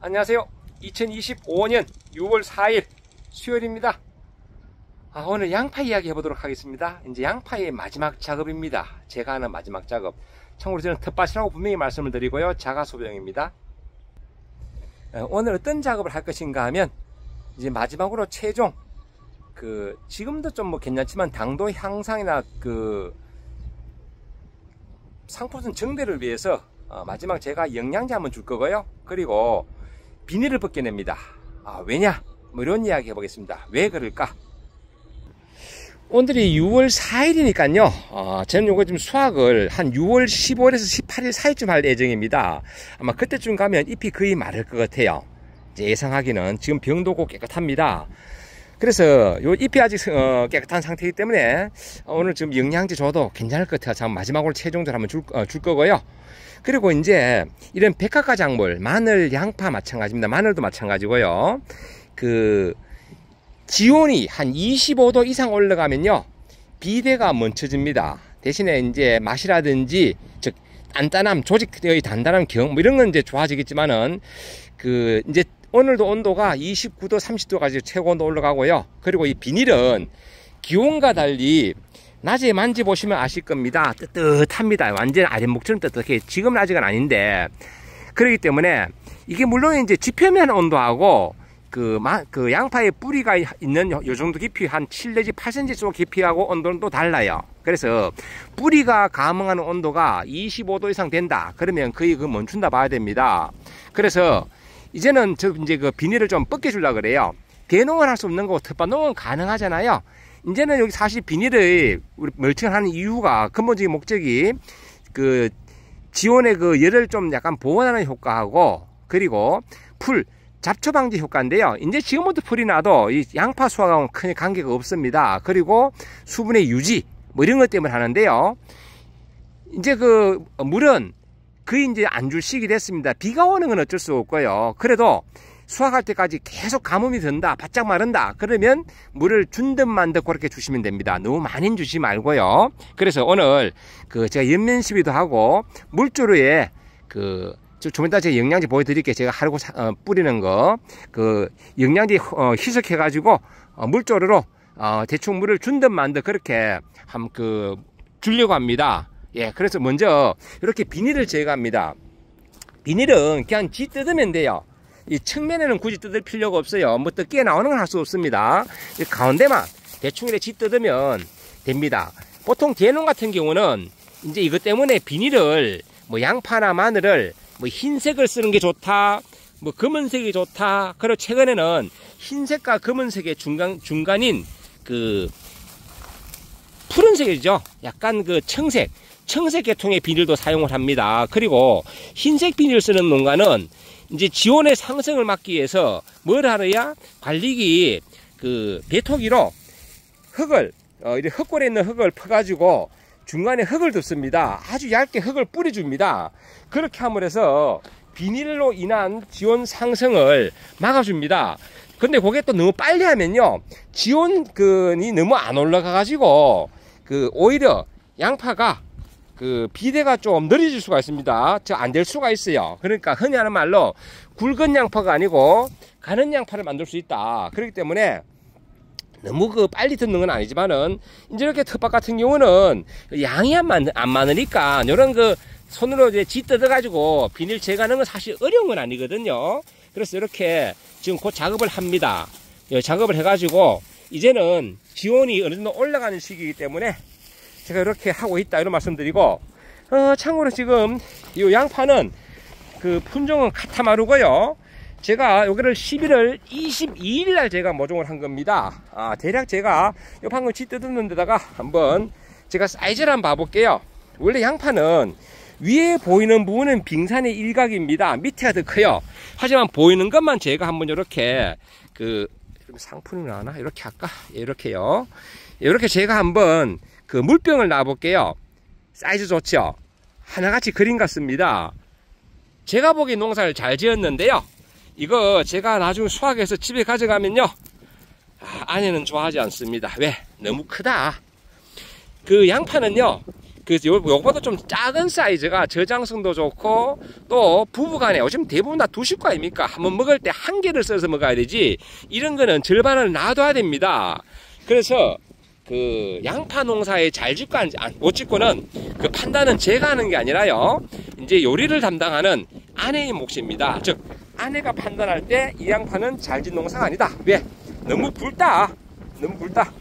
안녕하세요. 2025년 6월 4일 수요일입니다. 오늘 양파 이야기 해보도록 하겠습니다. 이제 양파의 마지막 작업입니다. 제가 하는 마지막 작업. 참고로 저는 텃밭이라고 분명히 말씀을 드리고요. 자가소병입니다. 오늘 어떤 작업을 할 것인가 하면 이제 마지막으로 최종 지금도 좀 뭐 괜찮지만 당도 향상이나 상품성 증대를 위해서 마지막 제가 영양제 한번 줄 거고요. 그리고 비닐을 벗겨냅니다. 왜냐? 뭐 이런 이야기 해보겠습니다. 왜 그럴까? 오늘이 6월 4일이니까요. 저는 요거 지금 수확을 한 6월 15일에서 18일 사이쯤 할 예정입니다. 아마 그때쯤 가면 잎이 거의 마를 것 같아요. 이제 예상하기는 지금 병도고 깨끗합니다. 그래서 요 잎이 아직 깨끗한 상태이기 때문에 오늘 지금 영양제 줘도 괜찮을 것 같아요. 자, 마지막으로 최종적으로 한번 줄 거고요. 그리고 이제 이런 백화과 작물, 마늘, 양파 마찬가지입니다. 마늘도 마찬가지고요. 지온이 한 25도 이상 올라가면요, 비대가 멈춰집니다. 대신에 이제 맛이라든지 즉 단단함, 조직의 단단함, 경 뭐 이런 건 이제 좋아지겠지만은 이제 오늘도 온도가 29도, 30도까지 최고 온도 올라가고요. 그리고 이 비닐은 기온과 달리 낮에 만져보시면 아실 겁니다. 뜨뜻합니다. 완전 아랫목처럼 뜨뜻해. 지금은 아직은 아닌데. 그렇기 때문에 이게 물론 이제 지표면 온도하고 양파의 뿌리가 있는 요 정도 깊이 한 7 내지 8cm 정도 깊이하고 온도는 또 달라요. 그래서 뿌리가 감응하는 온도가 25도 이상 된다. 그러면 거의 멈춘다 봐야 됩니다. 그래서 이제는 이제 비닐을 좀 벗겨주려고 그래요. 대농은 할 수 없는 거고 텃밭농은 가능하잖아요. 이제는 여기 사실 비닐을 우리 멀쩡하는 이유가 근본적인 목적이 지온의 열을 좀 약간 보완하는 효과하고, 그리고 풀 잡초 방지 효과인데요. 이제 지금부터 풀이 나도 이 양파 수확하고는 큰 관계가 없습니다. 그리고 수분의 유지 뭐 이런 것 때문에 하는데요. 이제 물은 거의 이제 안 줄 시기 됐습니다. 비가 오는 건 어쩔 수 없고요. 그래도 수확할 때까지 계속 가뭄이 든다, 바짝 마른다, 그러면 물을 준 듯만 듯 그렇게 주시면 됩니다. 너무 많이 주지 말고요. 그래서 오늘 제가 연면 시비도 하고 물조루에 좀 이따 제가 영양제 보여드릴게요. 제가 하루고 뿌리는 거 영양제 희석해 가지고 물조루로 대충 물을 준 듯만 듯 그렇게 주려고 합니다. 예, 그래서 먼저 이렇게 비닐을 제거합니다. 비닐은 그냥 지 뜯으면 돼요. 이 측면에는 굳이 뜯을 필요가 없어요. 뭐 뜯기에 나오는 건 할 수 없습니다. 이 가운데만 대충 이렇게 지 뜯으면 됩니다. 보통 대농 같은 경우는 이제 이것 때문에 비닐을 뭐 양파나 마늘을 뭐 흰색을 쓰는 게 좋다, 뭐 검은색이 좋다. 그리고 최근에는 흰색과 검은색의 중간인 푸른색이죠. 약간 청색 계통의 비닐도 사용을 합니다. 그리고 흰색 비닐 쓰는 농가는 이제 지온의 상승을 막기 위해서 뭘 하느냐? 관리기 배토기로 이렇게 흙골에 있는 흙을 퍼가지고 중간에 흙을 덮습니다. 아주 얇게 흙을 뿌려줍니다. 그렇게 함으로 해서 비닐로 인한 지온 상승을 막아줍니다. 근데 그게 또 너무 빨리 하면요, 지온이 너무 안 올라가가지고 오히려 양파가 비대가 좀 느려질 수가 있습니다. 안 될 수가 있어요. 그러니까 흔히 하는 말로 굵은 양파가 아니고 가는 양파를 만들 수 있다. 그렇기 때문에 너무 빨리 듣는 건 아니지만은 이제 이렇게 텃밭 같은 경우는 양이 안 많으니까 이런 손으로 이제 지 뜯어가지고 비닐 제거하는 건 사실 어려운 건 아니거든요. 그래서 이렇게 지금 곧 작업을 합니다. 작업을 해가지고 이제는 지온이 어느 정도 올라가는 시기이기 때문에 제가 이렇게 하고 있다, 이런 말씀드리고, 참고로 지금 이 양파는 품종은 카타마루고요. 제가 여기를 11월 22일 날 제가 모종을 한 겁니다. 대략 제가 요 방금 지 뜯는 데다가 한번 제가 사이즈를 한번 봐볼게요. 원래 양파는 위에 보이는 부분은 빙산의 일각입니다. 밑에가 더 커요. 하지만 보이는 것만 제가 한번 이렇게 상품이 나오나? 이렇게 할까? 이렇게요. 이렇게 제가 한번 물병을 놔볼게요. 사이즈 좋죠? 하나같이 그림 같습니다. 제가 보기엔 농사를 잘 지었는데요. 이거 제가 나중에 수확해서 집에 가져가면요, 아내는 좋아하지 않습니다. 왜? 너무 크다. 양파는요, 요거보다 좀 작은 사이즈가 저장성도 좋고, 또 부부간에 요즘 대부분 다 두 식구 아닙니까? 한번 먹을 때 한 개를 써서 먹어야 되지, 이런 거는 절반을 놔둬야 됩니다. 그래서 그 양파 농사에 잘 짓고 못 짓고는 그 판단은 제가 하는 게 아니라요, 이제 요리를 담당하는 아내의 몫입니다. 즉 아내가 판단할 때 이 양파는 잘 짓는 농사가 아니다. 왜? 너무 붉다. 너무 굵다.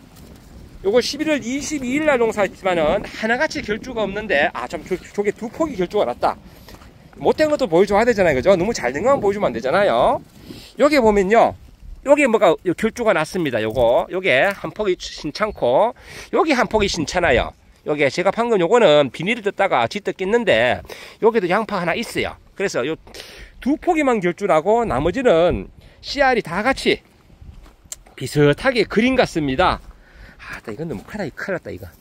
요거 11월 22일 날 농사했지만은 하나같이 결주가 없는데, 저게 두 폭이 결주가 났다. 못된 것도 보여줘야 되잖아요. 그죠? 너무 잘 된 것만 보여주면 안 되잖아요. 여기 보면요, 요게 뭐가 결주가 났습니다. 요게 한 폭이 신찮고, 여기 한 폭이 신찮아요. 요게 제가 방금 요거는 비닐을 뜯다가 쥐떡 깼는데, 여기도 양파 하나 있어요. 그래서 요 두 폭이만 결주나고 나머지는 씨알이 다 같이 비슷하게 그린 같습니다. 이건 너무 크다. 큰일 났다.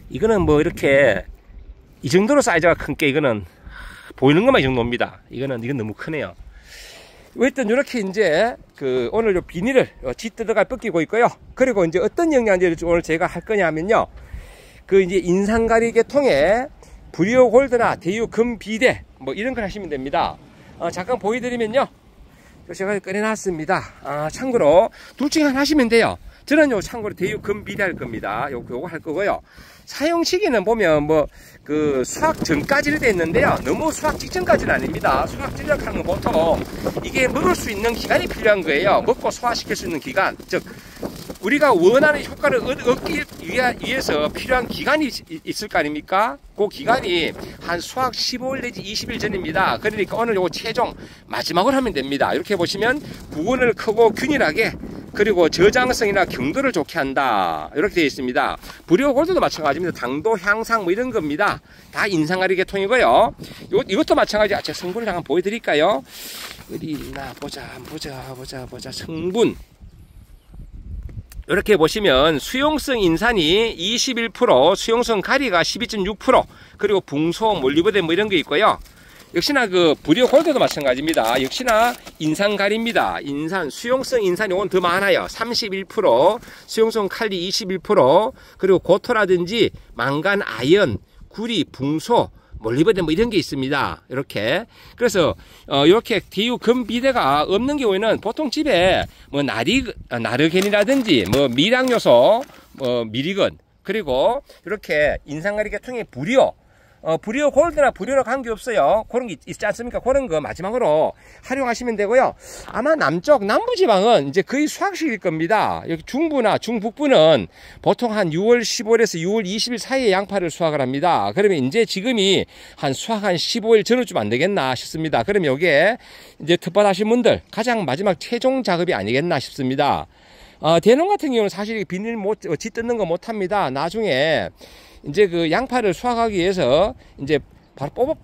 이거는 뭐 이렇게 이 정도로 사이즈가 큰 게, 이거는 보이는 것만 이 정도입니다. 이건 너무 크네요. 어쨌든 이렇게 이제 오늘 요 비닐을 쥐뜯어가 벗기고 있고요. 그리고 이제 어떤 영양제를 오늘 제가 할 거냐면요, 이제 인상가리 계통의 브리오 골드나 대유 금비대 뭐 이런 걸 하시면 됩니다. 잠깐 보여드리면요, 제가 꺼내놨습니다. 참고로 둘 중에 하나 하시면 돼요. 저는 참고로 대유 금비대 할 겁니다. 요거 할 거고요. 사용 시기는 보면 수확 전까지로 되어 있는데요, 너무 수확 직전까지는 아닙니다. 수확 전까지는 보통 이게 먹을 수 있는 기간이 필요한 거예요. 먹고 소화시킬 수 있는 기간, 즉 우리가 원하는 효과를 얻기 위해서 필요한 기간이 있을 거 아닙니까? 그 기간이 한 수확 15일 내지 20일 전입니다. 그러니까 오늘 요거 최종 마지막으로 하면 됩니다. 이렇게 보시면 부근을 크고 균일하게, 그리고 저장성이나 경도를 좋게 한다, 이렇게 되어 있습니다. 브리오 골드도 마찬가지입니다. 당도 향상 뭐 이런 겁니다. 다 인상가리 계통이고요. 이것도 마찬가지. 제가 성분을 잠깐 보여드릴까요? 어디 있나 보자. 성분. 이렇게 보시면 수용성 인산이 21%, 수용성 가리가 12.6%, 그리고 붕소, 몰리브덴 뭐 이런 게 있고요. 역시나 브리오 골드도 마찬가지입니다. 역시나 인산가리입니다. 수용성 인산이 오늘 더 많아요. 31%, 수용성 칼리 21%, 그리고 고토라든지 망간, 아연, 구리, 붕소, 몰리브덴 뭐 이런 게 있습니다. 이렇게. 그래서 이렇게 대유 금비대가 없는 경우에는 보통 집에 뭐 나르겐이라든지 뭐 미량 요소, 미리건, 그리고 이렇게 인산가리 계통의 브리오 골드나 브리오랑 관계없어요. 그런 게 있지 않습니까? 그런 거 마지막으로 활용하시면 되고요. 아마 남부지방은 이제 거의 수확식일 겁니다. 여기 중부나 중북부는 보통 한 6월 15일에서 6월 20일 사이에 양파를 수확을 합니다. 그러면 이제 지금이 수확 한 15일 전후쯤 안 되겠나 싶습니다. 그러면 여기에 이제 텃밭하신 분들 가장 마지막 최종 작업이 아니겠나 싶습니다. 대농 같은 경우는 사실 비닐 뜯는 거 못 합니다. 나중에 이제 양파를 수확하기 위해서 이제 바로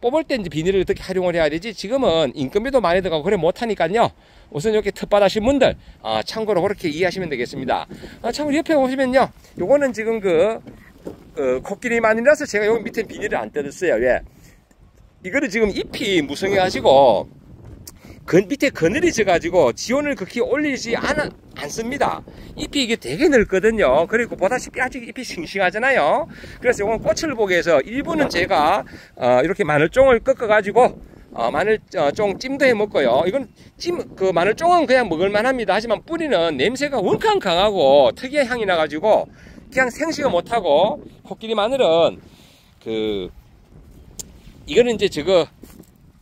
뽑을 때 이제 비닐을 어떻게 활용을 해야 되지, 지금은 인건비도 많이 들어가고 그래 못하니까요, 우선 이렇게 텃밭 하신 분들 참고로 그렇게 이해하시면 되겠습니다. 참고로 옆에 보시면요, 요거는 지금 코끼리 마늘이라서 제가 여기 밑에 비닐을 안 뜯었어요. 왜? 이거를 지금 잎이 무성해 가지고 밑에 그늘이 져가지고 지온을 극히 올리지 않습니다. 잎이 이게 되게 넓거든요. 그리고 보다시피 아직 잎이 싱싱하잖아요. 그래서 이건 꽃을 보기 위해서 일부는 제가 이렇게 마늘종을 꺾어가지고 마늘종 찜도 해 먹고요. 이건 마늘종은 그냥 먹을만 합니다. 하지만 뿌리는 냄새가 원칸 강하고 특이한 향이 나가지고 그냥 생식을 못하고, 코끼리 마늘은 이거는 이제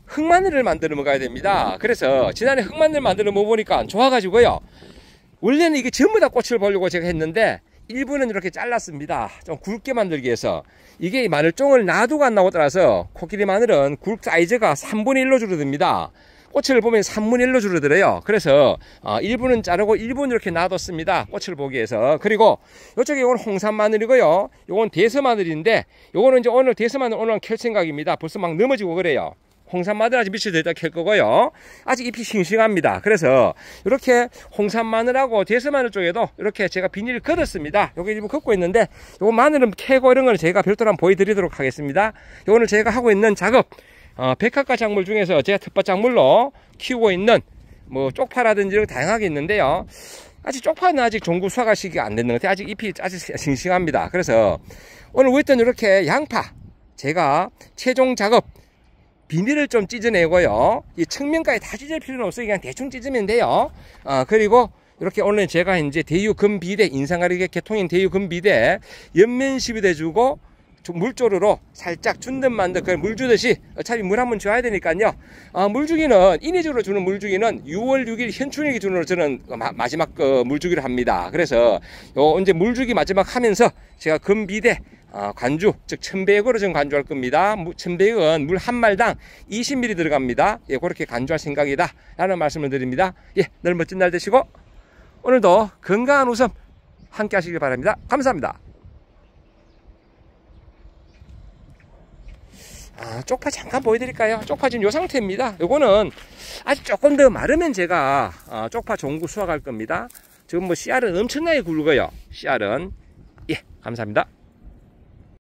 흑마늘을 만들어 먹어야 됩니다. 그래서 지난해 흑마늘 만들어 먹어보니까 좋아가지고요, 원래는 이게 전부 다 꽃을 보려고 제가 했는데 일부는 이렇게 잘랐습니다. 좀 굵게 만들기 위해서. 이게 마늘종을 놔두고 안 나오고 따라서 코끼리 마늘은 굵 사이즈가 3분의 1로 줄어듭니다. 꽃을 보면 3분의 1로 줄어들어요. 그래서 일부는 자르고 일부는 이렇게 놔뒀습니다. 꽃을 보기 위해서. 그리고 이쪽에 이건 홍산 마늘이고요, 이건 대서 마늘인데, 요거는 이제 오늘 대서 마늘 오늘 캘 생각입니다. 벌써 막 넘어지고 그래요. 홍산 마늘 아직 며칠 더 있다 캘 거고요. 아직 잎이 싱싱합니다. 그래서 이렇게 홍산 마늘하고 대서 마늘 쪽에도 이렇게 제가 비닐을 걷었습니다. 요거 일부 걷고 있는데, 요거 마늘은 캐고 이런 거는 제가 별도로 한번 보여드리도록 하겠습니다. 요거는 제가 하고 있는 작업, 백합과 작물 중에서 제가 텃밭 작물로 키우고 있는 쪽파라든지 다양하게 있는데요. 아직 쪽파는 아직 종구 수확할 시기가 안 됐는 것 같아요. 아직 잎이 아직 싱싱합니다. 그래서 오늘 우선 이렇게 양파 제가 최종 작업 비닐을 좀 찢어내고요. 이 측면까지 다 찢을 필요는 없어요. 그냥 대충 찢으면 돼요. 그리고 이렇게 오늘 제가 이제 대유금비대, 인상가리개 개통인 대유금비대 옆면 시비대주고 물조르로 살짝 준 듯만 듯 물 주듯이 어차피 물 한번 줘야 되니까요. 물주기는 인위적으로 주는 물주기는 6월 6일 현충일 기준으로 저는 마지막 물주기를 합니다. 그래서 이제 물주기 마지막 하면서 제가 금비대 관주, 즉 1100으로 좀 관주할 겁니다. 1100은 물 한 말당 20ml 들어갑니다. 예, 그렇게 관주할 생각이다 라는 말씀을 드립니다. 예, 늘 멋진 날 되시고 오늘도 건강한 웃음 함께 하시길 바랍니다. 감사합니다. 쪽파 잠깐 보여드릴까요? 쪽파 지금 이 상태입니다. 요거는 아직 조금 더 마르면 제가 쪽파 종구 수확할 겁니다. 지금 뭐 씨알은 엄청나게 굵어요. 씨알은. 예, 감사합니다.